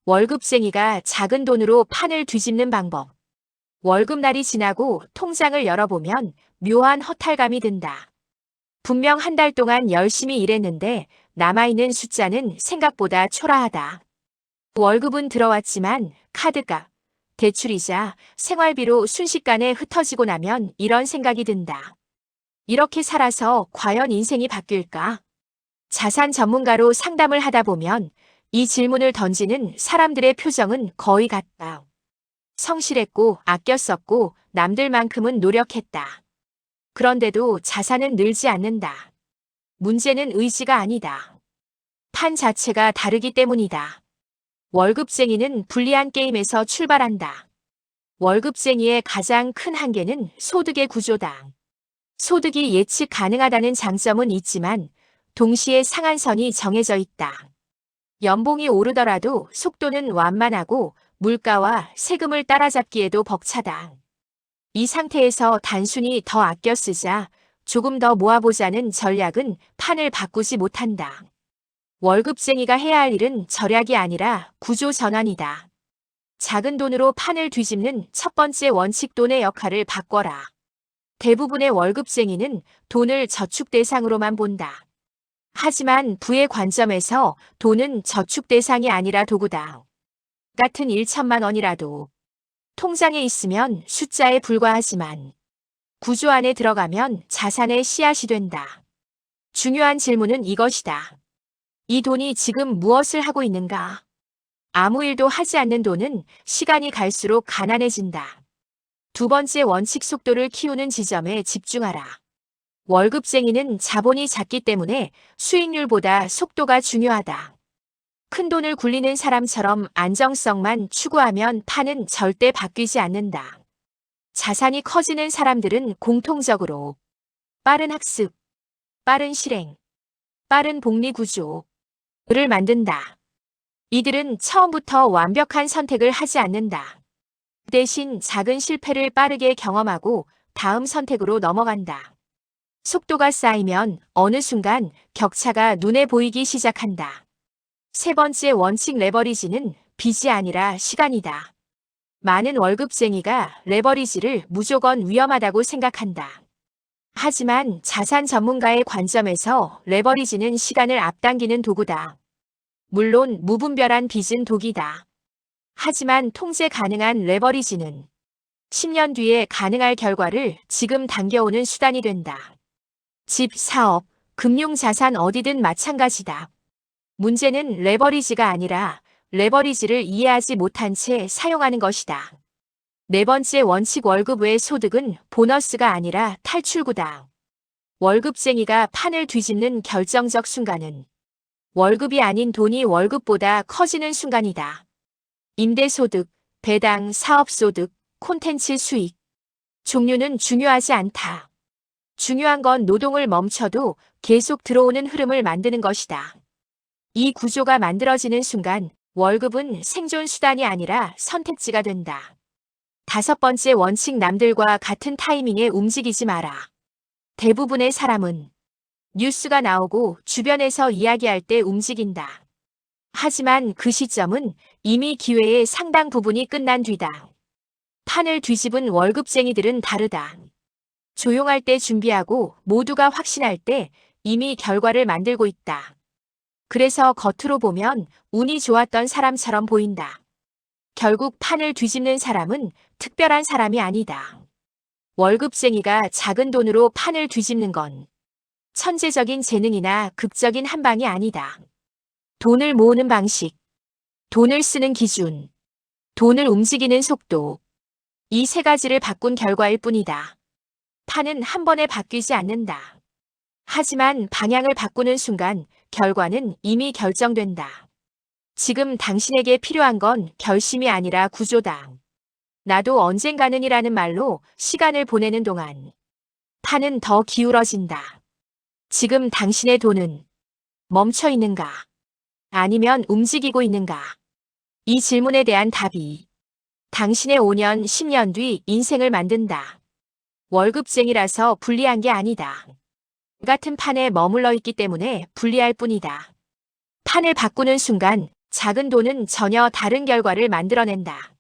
월급쟁이가 작은 돈으로 판을 뒤집는 방법. 월급날이 지나고 통장을 열어보면 묘한 허탈감이 든다. 분명 한 달 동안 열심히 일했는데 남아있는 숫자는 생각보다 초라하다. 월급은 들어왔지만 카드값, 대출이자 생활비로 순식간에 흩어지고 나면 이런 생각이 든다. 이렇게 살아서 과연 인생이 바뀔까? 자산 전문가로 상담을 하다 보면 이 질문을 던지는 사람들의 표정은 거의 같다. 성실했고 아껴 썼고 남들만큼은 노력했다. 그런데도 자산은 늘지 않는다. 문제는 의지가 아니다. 판 자체가 다르기 때문이다. 월급쟁이는 불리한 게임에서 출발한다. 월급쟁이의 가장 큰 한계는 소득의 구조다. 소득이 예측 가능하다는 장점은 있지만 동시에 상한선이 정해져 있다. 연봉이 오르더라도 속도는 완만하고 물가와 세금을 따라잡기에도 벅차다. 이 상태에서 단순히 더 아껴 쓰자, 조금 더 모아보자는 전략은 판을 바꾸지 못한다. 월급쟁이가 해야 할 일은 절약이 아니라 구조 전환이다. 작은 돈으로 판을 뒤집는 첫 번째 원칙, 돈의 역할을 바꿔라. 대부분의 월급쟁이는 돈을 저축 대상으로만 본다. 하지만 부의 관점에서 돈은 저축 대상이 아니라 도구다. 같은 1천만 원이라도 통장에 있으면 숫자에 불과하지만 구조 안에 들어가면 자산의 씨앗이 된다. 중요한 질문은 이것이다. 이 돈이 지금 무엇을 하고 있는가? 아무 일도 하지 않는 돈은 시간이 갈수록 가난해진다. 두 번째 원칙, 속도를 키우는 지점에 집중하라. 월급쟁이는 자본이 작기 때문에 수익률보다 속도가 중요하다. 큰 돈을 굴리는 사람처럼 안정성만 추구하면 판은 절대 바뀌지 않는다. 자산이 커지는 사람들은 공통적으로 빠른 학습, 빠른 실행, 빠른 복리 구조를 만든다. 이들은 처음부터 완벽한 선택을 하지 않는다. 대신 작은 실패를 빠르게 경험하고 다음 선택으로 넘어간다. 속도가 쌓이면 어느 순간 격차가 눈에 보이기 시작한다. 세 번째 원칙, 레버리지는 빚이 아니라 시간이다. 많은 월급쟁이가 레버리지를 무조건 위험하다고 생각한다. 하지만 자산 전문가의 관점에서 레버리지는 시간을 앞당기는 도구다. 물론 무분별한 빚은 독이다. 하지만 통제 가능한 레버리지는 10년 뒤에 가능할 결과를 지금 당겨오는 수단이 된다. 집, 사업, 금융자산 어디든 마찬가지다. 문제는 레버리지가 아니라 레버리지를 이해하지 못한 채 사용하는 것이다. 네 번째 원칙, 월급 외 소득은 보너스가 아니라 탈출구다. 월급쟁이가 판을 뒤집는 결정적 순간은 월급이 아닌 돈이 월급보다 커지는 순간이다. 임대소득, 배당, 사업소득, 콘텐츠 수익. 종류는 중요하지 않다. 중요한 건 노동을 멈춰도 계속 들어오는 흐름을 만드는 것이다. 이 구조가 만들어지는 순간 월급은 생존 수단이 아니라 선택지가 된다. 다섯 번째 원칙, 남들과 같은 타이밍에 움직이지 마라. 대부분의 사람은 뉴스가 나오고 주변에서 이야기할 때 움직인다. 하지만 그 시점은 이미 기회의 상당 부분이 끝난 뒤다. 판을 뒤집은 월급쟁이들은 다르다. 조용할 때 준비하고 모두가 확신할 때 이미 결과를 만들고 있다. 그래서 겉으로 보면 운이 좋았던 사람처럼 보인다. 결국 판을 뒤집는 사람은 특별한 사람이 아니다. 월급쟁이가 작은 돈으로 판을 뒤집는 건 천재적인 재능이나 극적인 한방이 아니다. 돈을 모으는 방식, 돈을 쓰는 기준, 돈을 움직이는 속도, 이 세 가지를 바꾼 결과일 뿐이다. 판은 한 번에 바뀌지 않는다. 하지만 방향을 바꾸는 순간 결과는 이미 결정된다. 지금 당신에게 필요한 건 결심이 아니라 구조다. 나도 언젠가는이라는 말로 시간을 보내는 동안 판은 더 기울어진다. 지금 당신의 돈은 멈춰 있는가? 아니면 움직이고 있는가? 이 질문에 대한 답이 당신의 5년, 10년 뒤 인생을 만든다. 월급쟁이라서 불리한 게 아니다. 같은 판에 머물러 있기 때문에 불리할 뿐이다. 판을 바꾸는 순간 작은 돈은 전혀 다른 결과를 만들어낸다.